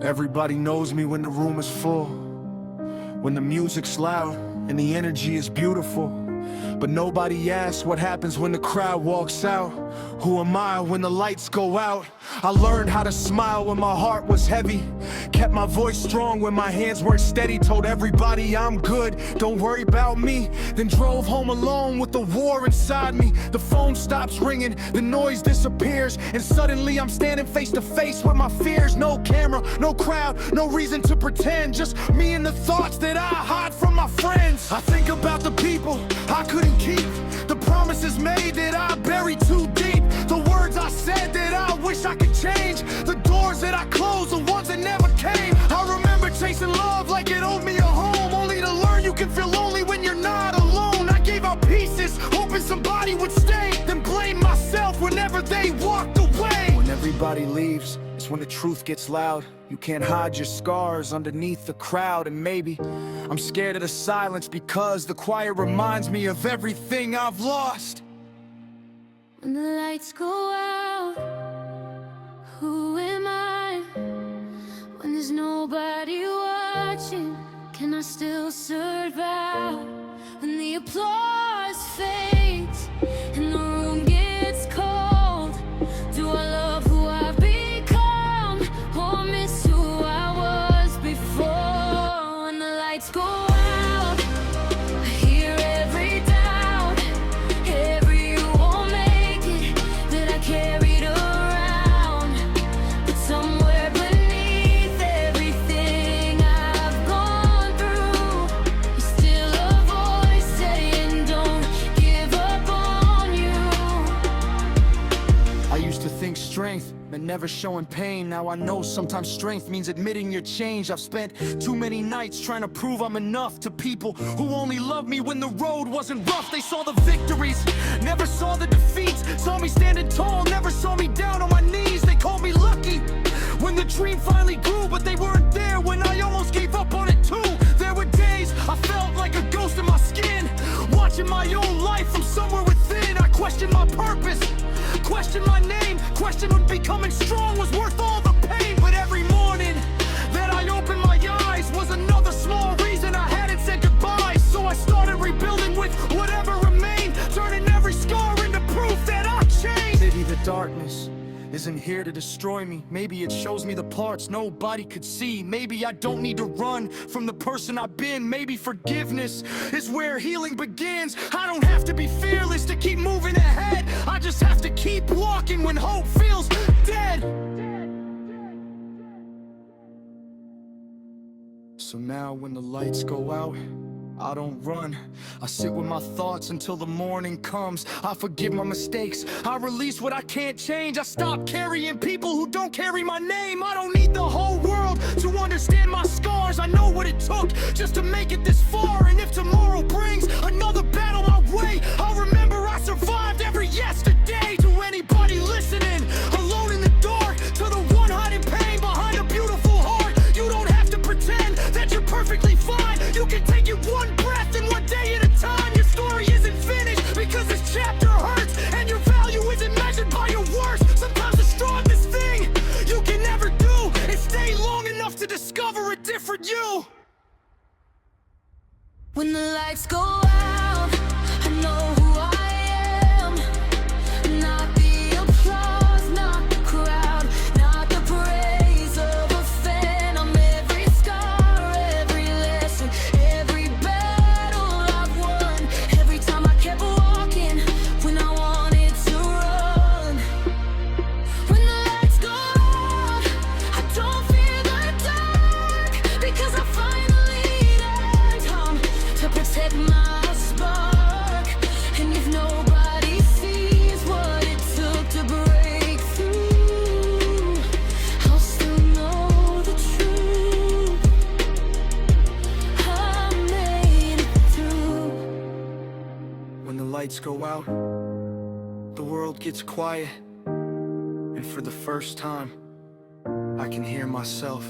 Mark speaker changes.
Speaker 1: Everybody knows me when the room is full, when the music's loud and the energy is beautiful. But nobody asks what happens when the crowd walks out. Who am I when the lights go out? I learned how to smile when my heart was heavy, kept my voice strong when my hands weren't steady. Told everybody I'm good, don't worry about me. Then drove home alone with the war inside me. The phone stops ringing, the noise disappears, and suddenly I'm standing face to face with my fears. No camera, no crowd, no reason to pretend, just me and the thoughts that I hide from my friends. I think about the people I couldn't keep, the promises made that I buried too deep, the words I said that I wish I could change, the doors that I closed, the ones that never came. I remember chasing love like it owed me a home, only to learn you can feel lonely when you're not alone. I gave out pieces, hoping somebody would stay, then blame myself whenever they walked away. When everybody leaves, it's when the truth gets loud. You can't hide your scars underneath the crowd. And maybe I'm scared of the silence because the quiet reminds me of everything I've lost.
Speaker 2: When the lights go out, who am I? When there's nobody watching, can I still survive? When the applause fades and the room gets cold, do I love who I've become or miss who I was before? When the lights go out, I hear every doubt, every you won't make it that I carried around. But somewhere beneath everything I've gone through, there's still a voice saying don't give up on you.
Speaker 1: I used to think strength meant never showing pain. Now I know sometimes strength means admitting your change. I've spent too many nights trying to prove I'm enough to people who only loved me when the road wasn't rough. They saw the victories, never saw the defeats, saw me standing tall, never saw me down on my knees. They called me lucky when the dream finally grew, but they weren't there when I almost gave up on it too. There were days I felt like a ghost in my skin, watching my own life from somewhere within. I questioned my purpose, questioned my name, questioned what becoming strong was worth all the pain. But every morning that I opened my eyes was another small reason I hadn't said goodbye. So I started rebuilding with whatever remained, turning every scar into proof that I changed. Maybe the darkness isn't here to destroy me. Maybe it shows me the parts nobody could see. Maybe I don't need to run from the person I've been. Maybe forgiveness is where healing begins. I don't have to be fearless to keep moving ahead. I just have to keep walking when hope feels dead. So now when the lights go out, I don't run, I sit with my thoughts until the morning comes. I forgive my mistakes, I release what I can't change. I stop carrying people who don't carry my name. I don't need the whole world to understand my scars. I know what it took just to make it this far. And if tomorrow brings another battle my way, I'll remember I survived every yesterday. To anybody listening, alone in the dark, to the one hiding pain behind a beautiful heart, you don't have to pretend that you're perfectly fine. You can take it one breath and one day at a time. Your story isn't finished because this chapter hurts, and your value isn't measured by your worst. Sometimes the strongest thing you can never do is stay long enough to discover a different you.
Speaker 2: When the lights go out, I know who I am. Not the applause, not the crowd, not the praise of a fan. I'm every scar, every lesson, every battle I've won, every time I kept walking when I wanted to run. When the lights go out, I don't fear the dark, because I finally learned how to protect my spark. And if nobody sees what it took to break through, I'll still know the truth. I made it through.
Speaker 1: When the lights go out, the world gets quiet, and for the first time, I can hear myself.